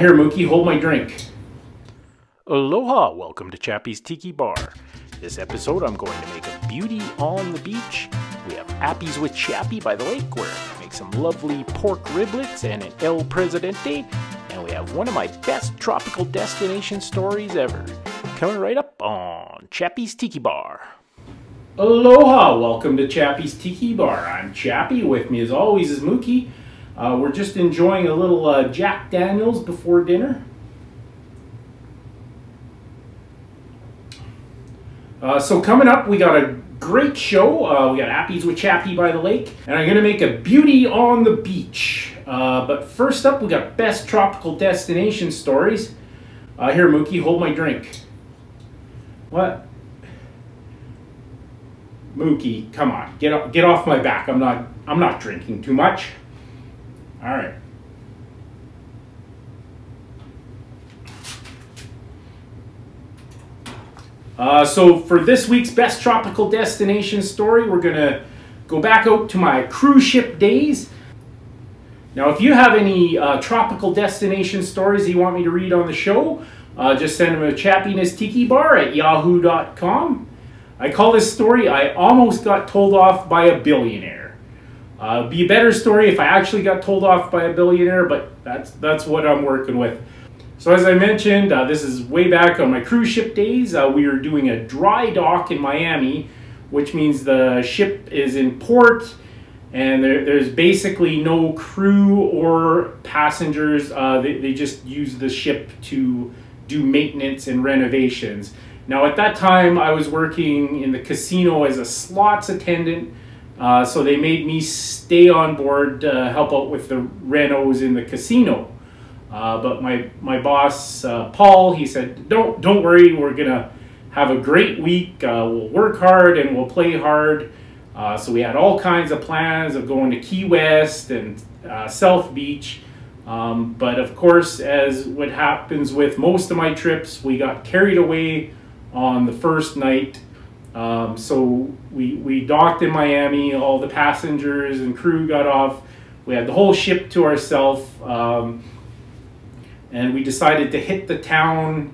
Here, Mookie, hold my drink. Aloha, welcome to Chappy's Tiki Bar. This episode I'm going to make a beauty on the beach. We have Appies with Chappy by the lake where I make some lovely pork riblets and an El Presidente. And we have one of my best tropical destination stories ever. Coming right up on Chappy's Tiki Bar. Aloha, welcome to Chappy's Tiki Bar. I'm Chappy, with me as always is Mookie. We're just enjoying a little Jack Daniels before dinner. So coming up, we got a great show. We got Appies with Chappy by the lake, and I'm gonna make a beauty on the beach. But first up, we got best tropical destination stories. Here, Mookie, hold my drink. What? Mookie, come on, get off my back. I'm not drinking too much. All right. So for this week's best tropical destination story, we're gonna go back out to my cruise ship days. Now, if you have any tropical destination stories you want me to read on the show, just send them to chappinestikibar@yahoo.com. I call this story, I almost got told off by a billionaire. It'd be a better story if I actually got told off by a billionaire, but that's what I'm working with. So as I mentioned, this is way back on my cruise ship days. We were doing a dry dock in Miami, which means the ship is in port and there's basically no crew or passengers. They just use the ship to do maintenance and renovations. Now at that time I was working in the casino as a slots attendant, so they made me stay on board to help out with the renos in the casino. But my boss, Paul, he said, don't worry, we're gonna have a great week. We'll work hard and we'll play hard. So we had all kinds of plans of going to Key West and South Beach. But of course, as what happens with most of my trips, we got carried away on the first night. So we docked in Miami, all the passengers and crew got off. We had the whole ship to ourselves. And we decided to hit the town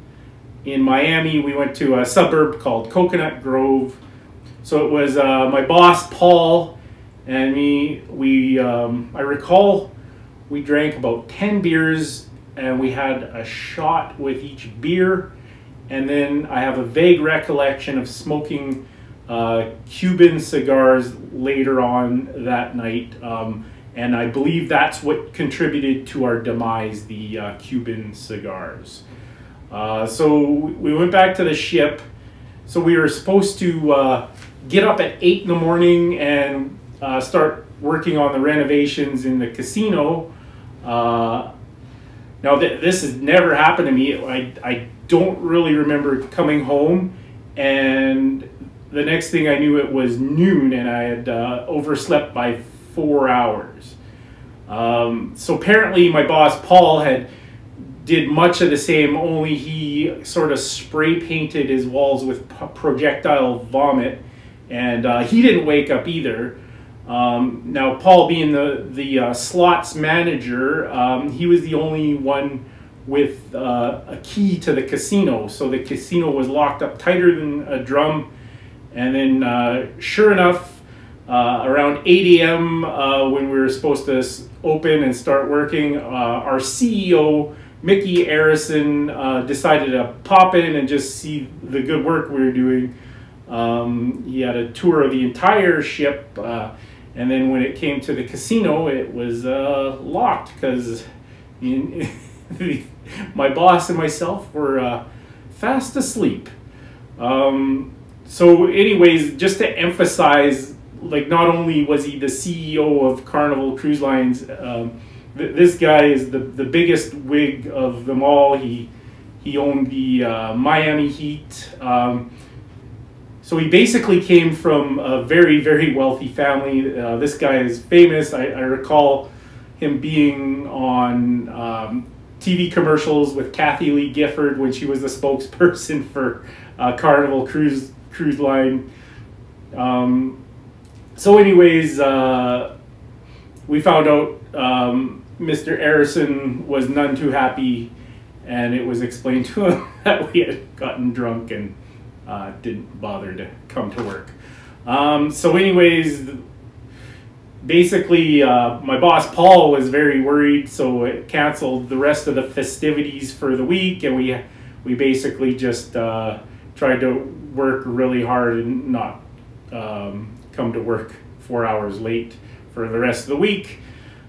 in Miami. We went to a suburb called Coconut Grove. So it was my boss, Paul, and me. I recall we drank about 10 beers and we had a shot with each beer. And then I have a vague recollection of smoking Cuban cigars later on that night. And I believe that's what contributed to our demise, the Cuban cigars. So we went back to the ship. So we were supposed to get up at 8 in the morning and start working on the renovations in the casino. Now this has never happened to me. I don't really remember coming home, and the next thing I knew it was noon and I had overslept by 4 hours. So apparently my boss Paul did much of the same, only he sort of spray painted his walls with projectile vomit, and he didn't wake up either. Now Paul, being the slots manager, he was the only one with a key to the casino, so the casino was locked up tighter than a drum. And then sure enough, around 8 a.m. When we were supposed to open and start working, our CEO, Mickey Arison, decided to pop in and just see the good work we were doing. He had a tour of the entire ship, and then when it came to the casino, it was locked because my boss and myself were fast asleep. So anyways, just to emphasize, like, not only was he the CEO of Carnival Cruise Lines, this guy is the biggest wig of them all. He owned the Miami Heat. So he basically came from a very, very wealthy family. This guy is famous. I recall him being on TV commercials with Kathy Lee Gifford when she was the spokesperson for Carnival Cruise Line. So anyways, we found out Mr. Arison was none too happy and it was explained to him that we had gotten drunk and didn't bother to come to work. So anyways, basically my boss Paul was very worried, so it canceled the rest of the festivities for the week, and we basically just tried to work really hard and not come to work 4 hours late for the rest of the week.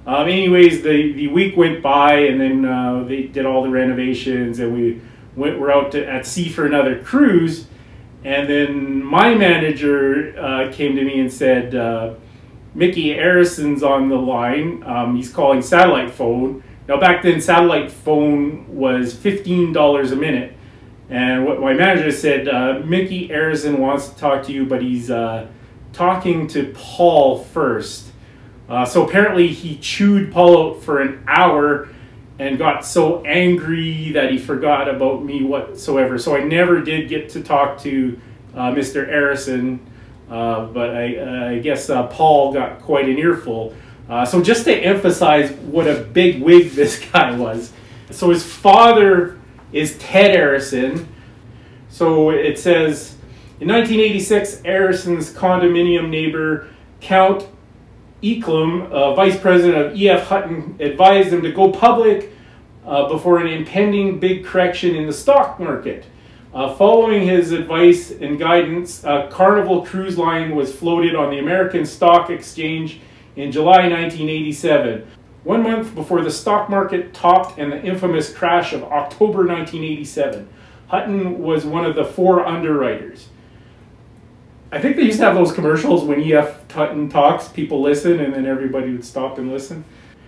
Anyways, the week went by, and then they did all the renovations, and we're out at sea for another cruise. And then my manager came to me and said, Mickey Harrison's on the line. He's calling satellite phone. Now back then, satellite phone was $15 a minute. And what my manager said, Mickey Harrison wants to talk to you, but he's talking to Paul first. So apparently he chewed Paul out for an hour and got so angry that he forgot about me whatsoever. So I never did get to talk to Mr. Harrison, but I guess Paul got quite an earful. So just to emphasize what a big wig this guy was. So his father is Ted Harrison. So it says, in 1986, Harrison's condominium neighbor, Count Eklum, vice president of E.F. Hutton, advised him to go public before an impending big correction in the stock market. Following his advice and guidance, Carnival Cruise Line was floated on the American Stock Exchange in July 1987, 1 month before the stock market topped and the infamous crash of October 1987. Hutton was one of the 4 underwriters. I think they used to have those commercials when E.F. Hutton talks, people listen, and then everybody would stop and listen.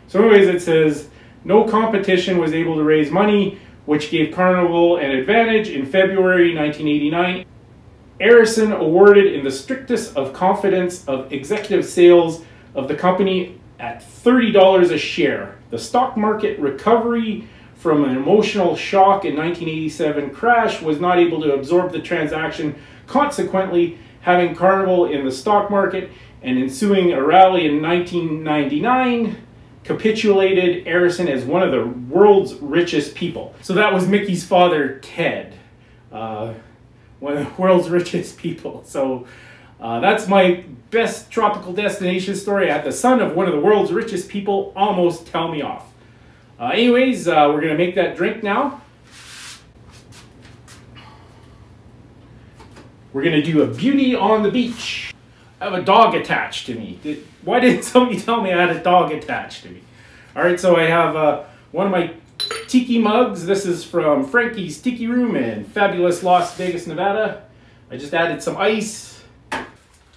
So anyways, it says, no competition was able to raise money, which gave Carnival an advantage. In February 1989, Harrison awarded in the strictest of confidence of executive sales of the company at $30 a share. The stock market recovery from an emotional shock in 1987 crash was not able to absorb the transaction. Consequently, having Carnival in the stock market and ensuing a rally in 1999 capitulated Harrison as one of the world's richest people. So that was Mickey's father, Ted, one of the world's richest people. So that's my best tropical destination story. I had the son of one of the world's richest people almost tell me off. Anyways, we're going to make that drink now. We're going to do a beauty on the beach. I have a dog attached to me. Why didn't somebody tell me I had a dog attached to me? All right, so I have one of my Tiki mugs. This is from Frankie's Tiki Room in fabulous Las Vegas, Nevada. I just added some ice.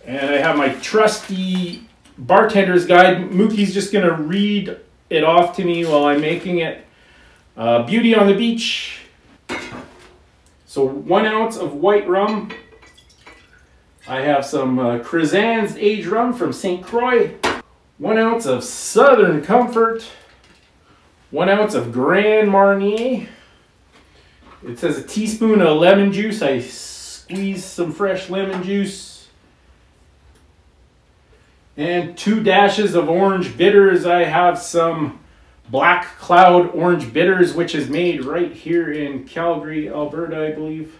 And I have my trusty bartender's guide. Mookie's just going to read it off to me while I'm making it. Beauty on the beach. So 1 ounce of white rum. I have some Crisan's aged rum from St. Croix. 1 ounce of Southern Comfort. 1 ounce of Grand Marnier. It says a teaspoon of lemon juice. I squeezed some fresh lemon juice. And 2 dashes of orange bitters. I have some Black Cloud orange bitters, which is made right here in Calgary, Alberta, I believe.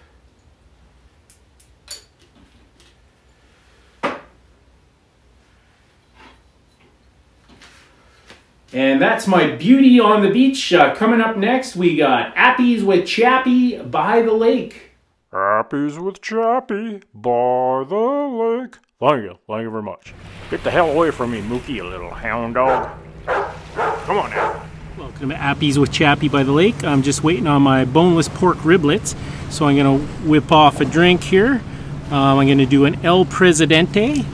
And that's my beauty on the beach. Coming up next, we got Appies with Chappy by the lake. Appies with Chappy by the lake. Thank you very much. Get the hell away from me, Mookie, you little hound dog. Come on now. Welcome to Appies with Chappy by the lake. I'm just waiting on my boneless pork riblets. So I'm going to whip off a drink here. I'm going to do an El Presidente.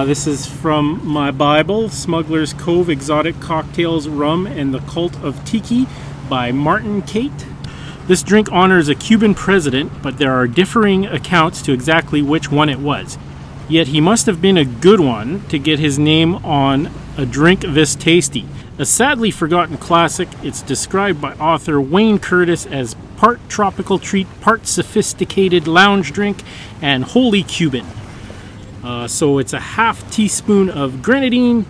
This is from my Bible, Smuggler's Cove, Exotic Cocktails, Rum, and the Cult of Tiki by Martin Kate. This drink honors a Cuban president, but there are differing accounts to exactly which one it was. Yet he must have been a good one to get his name on a drink this tasty. A sadly forgotten classic, it's described by author Wayne Curtis as part tropical treat, part sophisticated lounge drink, and wholly Cuban. So it's a half teaspoon of grenadine,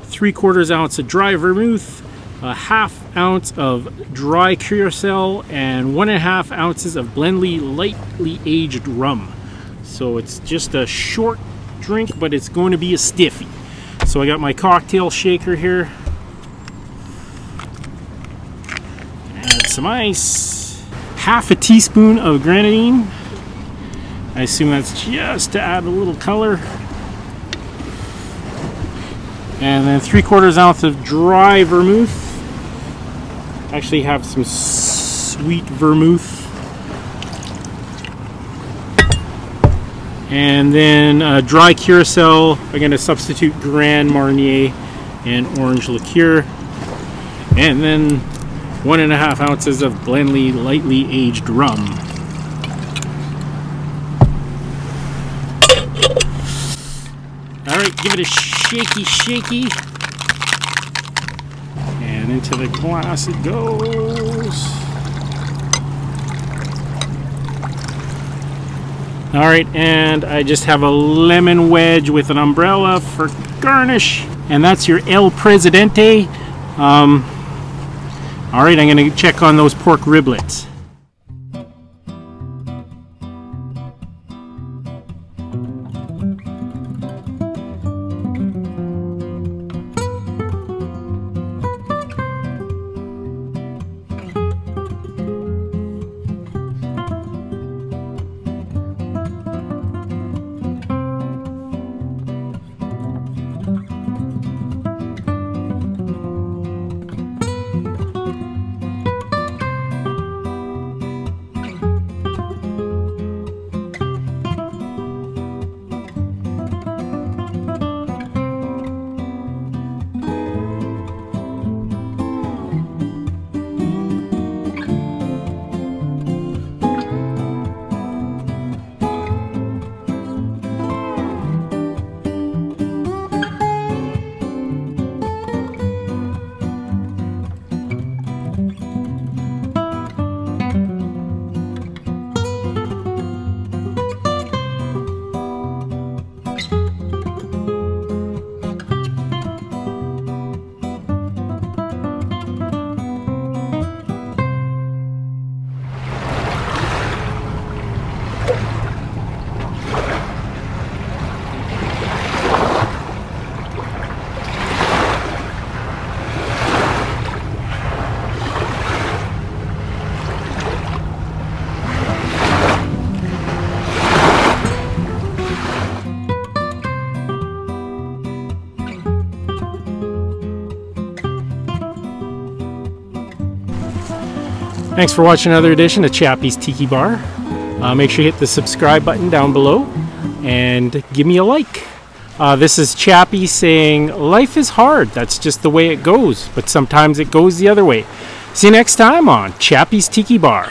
3/4 ounce of dry vermouth, a 1/2 ounce of dry curacao, and 1.5 ounces of Blendly lightly aged rum. So it's just a short drink, but it's going to be a stiffy. So I got my cocktail shaker here. Add some ice. 1/2 teaspoon of grenadine. I assume that's just to add a little color. And then 3/4 ounce of dry vermouth. Actually have some sweet vermouth. And then dry curacao. I'm going to substitute Grand Marnier and orange liqueur. And then 1.5 ounces of Blendly lightly aged rum. Alright, give it a shaky. And into the glass it goes. Alright, and I just have a lemon wedge with an umbrella for garnish. And that's your El Presidente. Alright, I'm going to check on those pork riblets. Thanks for watching another edition of Chappy's Tiki Bar. Make sure you hit the subscribe button down below and give me a like. This is Chappy saying life is hard. That's just the way it goes, but sometimes it goes the other way. See you next time on Chappy's Tiki Bar.